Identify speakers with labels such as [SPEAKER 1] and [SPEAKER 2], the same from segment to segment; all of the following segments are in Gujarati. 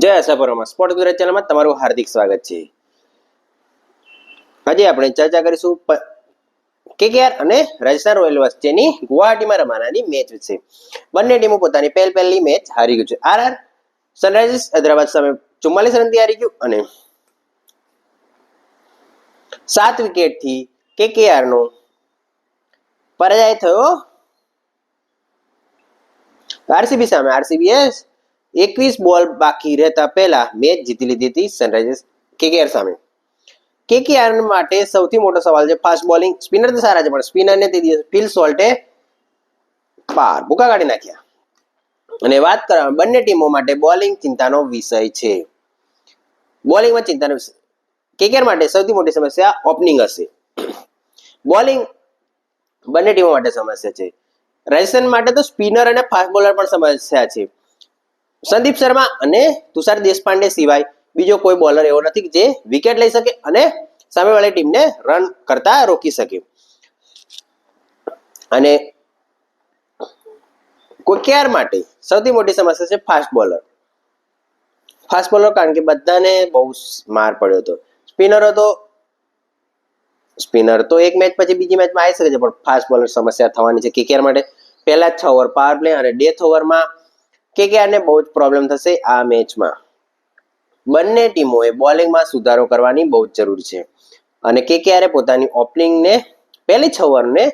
[SPEAKER 1] જય આશાપુરામાં સ્પોર્ટ ગુજરાત ચેનલમાં તમારું હાર્દિક સ્વાગત છે। આજે આપણે ચર્ચા કરીશું કેકેઆર અને રાજસ્થાન રોયલ્સ વચ્ચેની ગુવાહાટીમાં રમાનારી મેચ વિશે। બંને ટીમો પોતાની પહેલી મેચ હારી ગઈ છે। આરઆર સનરાઇઝર્સ હૈદરાબાદ સામે 44 રનથી હારી ગયું અને 7 વિકેટથી કેકેઆર નો પરાજય થયો આરસીબી સામે। આરસીબીએ 21 બોલ બાકી રહેતા પહેલા મેચ જીતી લીધી હતી સનરાઇઝર્સ કેકેઆર સામે। કેકેઆર માટે સૌથી મોટો સવાલ છે ફાસ્ટ બોલિંગ। સ્પિનર તો સારા છે પણ સ્પિનરને તે દિવસ ફિલ સોલ્ટે ભૂકા કાઢી નાખ્યા। અને વાત કરવા બંને ટીમો માટે બોલિંગ ચિંતાનો વિષય છે। બોલિંગમાં ચિંતાનો વિષય કેકેઆર માટે સૌથી મોટી સમસ્યા ઓપનિંગ હશે। બોલિંગ બંને ટીમો માટે સમસ્યા છે। રાજસ્થાન માટે તો સ્પિનર અને ફાસ્ટ બોલર પણ સમસ્યા છે। સંદીપ શર્મા અને તુષાર દેશપાંડે સિવાય બીજો કોઈ બોલર એવો નથી જે વિકેટ લઈ શકે અને સામેવાળી ટીમને રન કરતા રોકી શકે। અને કેકેઆર માટે સૌથી મોટી સમસ્યા છે ફાસ્ટ બોલર। ફાસ્ટ બોલર કારણ કે બધાને બહુ માર પડ્યો હતો। સ્પિનર તો એક મેચ પછી બીજી મેચમાં આવી શકે છે પણ ફાસ્ટ બોલર સમસ્યા થવાની છે કેકેઆર માટે। પહેલા 6 ઓવર પાવર પ્લે અને ડેથ ઓવરમાં કેકેઆરને બહુ જ પ્રોબ્લેમ થશે આ મેચમાં। બંને ટીમોએ બોલિંગમાં સુધારો કરવાની બહુ જ જરૂર છે અને કેકેઆરે પોતાની ઓપનિંગને પહેલી 6 ઓવરને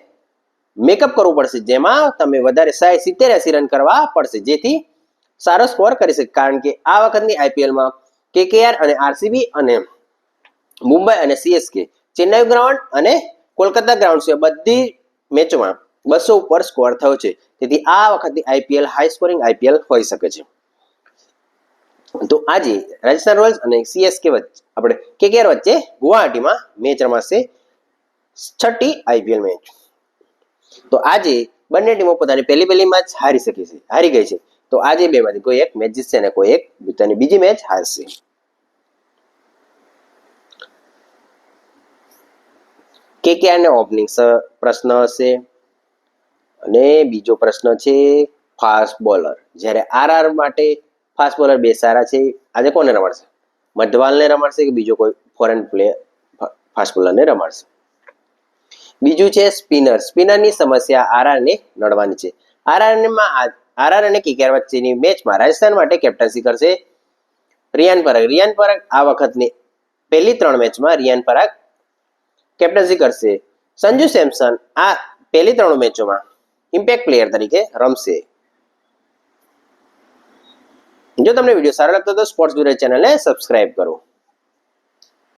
[SPEAKER 1] મેકઅપ કરવું પડશે જેમાં તમે વધારે 70-80 રન કરવા પડશે જેથી સારો સ્કોર કરી શકે। કારણ કે આ વખતની આઈપીએલમાં કેકેઆર અને આરસીબી અને મુંબઈ અને સીએસકે ચેન્નાઈ ગ્રાઉન્ડ અને કોલકાતા ગ્રાઉન્ડ છે બધી મેચોમાં 200 ઉપર સ્કોર થયો છે તેથી આ વખતની આઈપીએલ હાઈ સ્કોરિંગ આઈપીએલ હોઈ શકે છે। તો આજે રાજસ્થાન રોયલ્સ અને સીએસકે વચ્ચે આપણે કેકેઆર વચ્ચે ગુવાહાટીમાં મેચ રમાશે 6ઠી આઈપીએલ મેચ। તો આજે બંને ટીમો પોતાની પહેલી મેચ હારી ગઈ છે। તો આજે બેમાંથી કોઈ એક મેચ જીતશે અને કોઈ એક પોતાની બીજી મેચ હારશે। કેકેઆર ને ઓપનિંગ પ્રશ્ન હશે અને બીજો પ્રશ્ન છે ફાસ્ટ બોલર। જ્યારે આરઆર માટે ફાસ્ટ બોલર બે સારા છે। આજે કોને રમાડશે? મધવાલને રમાડશે કે બીજો કોઈ ફોરેન પ્લેયર ફાસ્ટ બોલરને રમાડશે? બીજું છે સ્પિનરની સમસ્યા આરઆરને નડવાની છે। આરઆર અને કેકેઆર વચ્ચેની મેચમાં રાજસ્થાન માટે કેપ્ટન્સી કરશે રિયાન પરાગ। રિયાન પરાગ આ વખતની પહેલી 3 મેચમાં રિયાન પરાગ કેપ્ટન્સી કરશે। સંજુ સેમસન આ પહેલી 3 મેચોમાં ઇમ્પેક્ટ પ્લેયર તરીકે રમશે। જો તમને વિડીયો સારો લાગતો તો સ્પોર્ટ્સ ગુજરાત ચેનલને સબસ્ક્રાઇબ કરો।